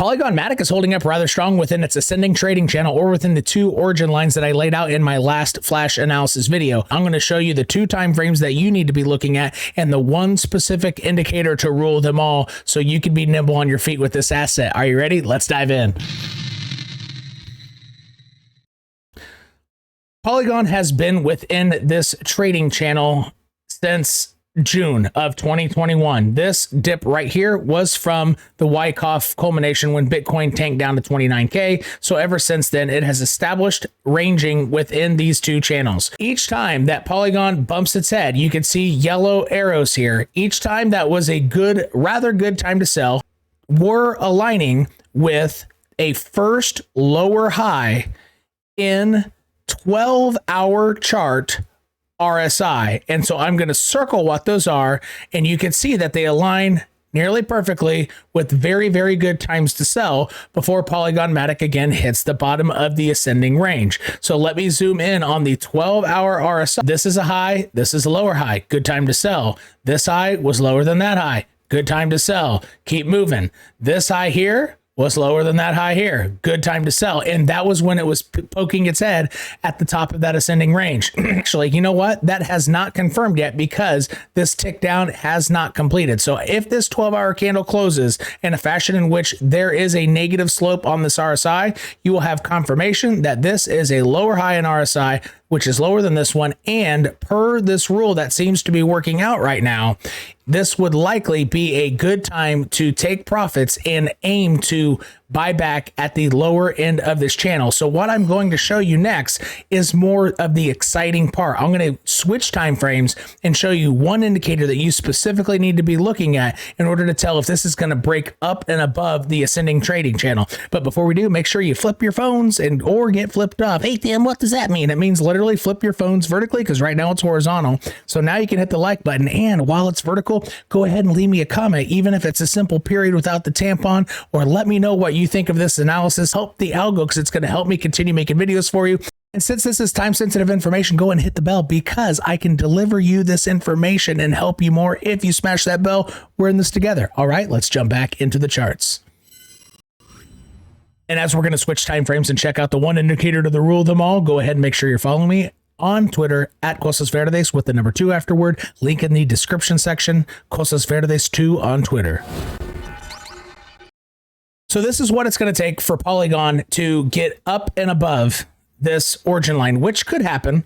Polygon MATIC is holding up rather strong within its ascending trading channel or within the two origin lines that I laid out in my last flash analysis video. I'm going to show you the 2 time frames that you need to be looking at and the one specific indicator to rule them all so you can be nimble on your feet with this asset. Are you ready? Let's dive in. Polygon has been within this trading channel since June of 2021. This dip right here was from the Wyckoff culmination when Bitcoin tanked down to 29K. So ever since then, it has established ranging within these 2 channels. Each time that Polygon bumps its head, you can see yellow arrows here. Each time that was a good, rather good time to sell, we're aligning with a first lower high in 12-hour chart RSI. And so I'm going to circle what those are, and you can see that they align nearly perfectly with very, very good times to sell before Polygon MATIC again hits the bottom of the ascending range. So let me zoom in on the 12-hour RSI. This is a high, this is a lower high, good time to sell. This high was lower than that high, good time to sell. Keep moving. This high here was lower than that high here. Good time to sell. And that was when it was poking its head at the top of that ascending range. Actually, you know what? That has not confirmed yet because this tick down has not completed. So if this 12-hour candle closes in a fashion in which there is a negative slope on this RSI, you will have confirmation that this is a lower high in RSI, which is lower than this one. And per this rule that seems to be working out right now, this would likely be a good time to take profits and aim to buy back at the lower end of this channel. So what I'm going to show you next is more of the exciting part. I'm going to switch time frames and show you one indicator that you specifically need to be looking at in order to tell if this is going to break up and above the ascending trading channel. But before we do, make sure you flip your phones or get flipped up. Hey, Tim, what does that mean? It means literally flip your phones vertically because right now it's horizontal. So now you can hit the like button, and while it's vertical, go ahead and leave me a comment, even if it's a simple period without the tampon, or let me know what you think of this analysis. Help the algo because it's going to help me continue making videos for you. And since this is time sensitive information, go and hit the bell because I can deliver you this information and help you more if you smash that bell. We're in this together. All right, let's jump back into the charts. And as we're going to switch time frames and check out the one indicator to the rule of them all, go ahead and make sure you're following me on Twitter at @CosasVerdes with the number 2 afterward. Link in the description section. CosasVerdes2 on Twitter. So this is what it's going to take for Polygon to get up and above this origin line, which could happen.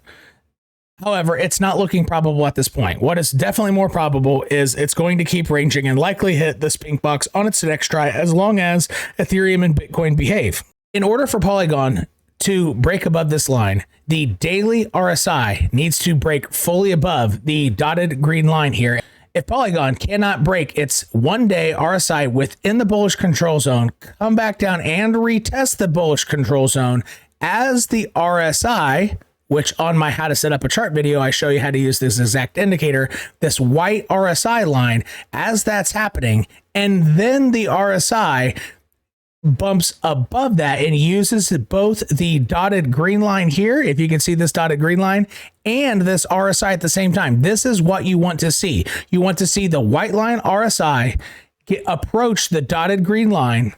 However, it's not looking probable at this point. What is definitely more probable is it's going to keep ranging and likely hit this pink box on its next try as long as Ethereum and Bitcoin behave. In order for Polygon to break above this line, the daily RSI needs to break fully above the dotted green line here. If Polygon cannot break its one-day RSI within the bullish control zone, come back down and retest the bullish control zone as the RSI, which on my how to set up a chart video, I show you how to use this exact indicator, this white RSI line, as that's happening, and then the RSI bumps above that and uses both the dotted green line here, if you can see this dotted green line, and this RSI at the same time. This is what you want to see. You want to see the white line RSI approach the dotted green line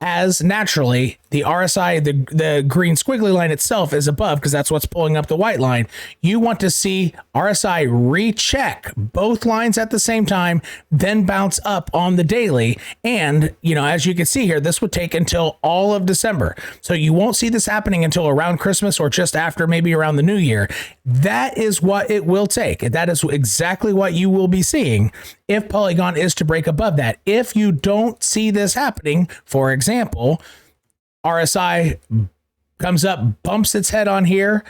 as naturally the RSI, the green squiggly line itself is above because that's what's pulling up the white line. You want to see RSI recheck both lines at the same time, then bounce up on the daily. And, you know, as you can see here, this would take until all of December. So you won't see this happening until around Christmas or just after, maybe around the new year. That is what it will take. That is exactly what you will be seeing if Polygon is to break above that. If you don't see this happening, for example, RSI comes up, bumps its head on here,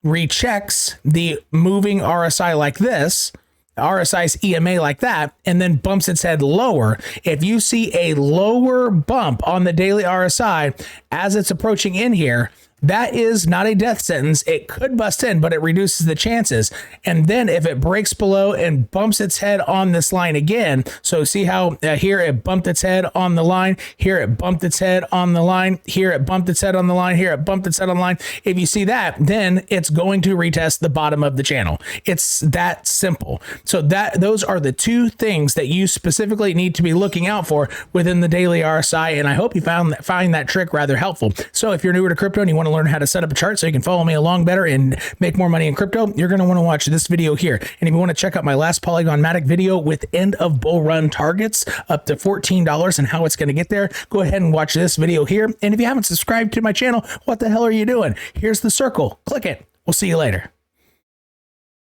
rechecks the moving RSI like this, RSI's EMA like that, and then bumps its head lower. If you see a lower bump on the daily RSI as it's approaching in here, that is not a death sentence. It could bust in, but it reduces the chances. And then if it breaks below and bumps its head on this line again, so see how here it bumped its head on the line, here it bumped its head on the line, here it bumped its head on the line, here it bumped its head on the line. If you see that, then it's going to retest the bottom of the channel. It's that simple. So those are the two things that you specifically need to be looking out for within the daily RSI. And I hope you find that trick rather helpful. So if you're newer to crypto and you want to learn how to set up a chart so you can follow me along better and make more money in crypto, you're going to want to watch this video here. And if you want to check out my last Polygon MATIC video with end of bull run targets up to $14 and how it's going to get there, go ahead and watch this video here. And if you haven't subscribed to my channel, what the hell are you doing? Here's the circle. Click it. We'll see you later.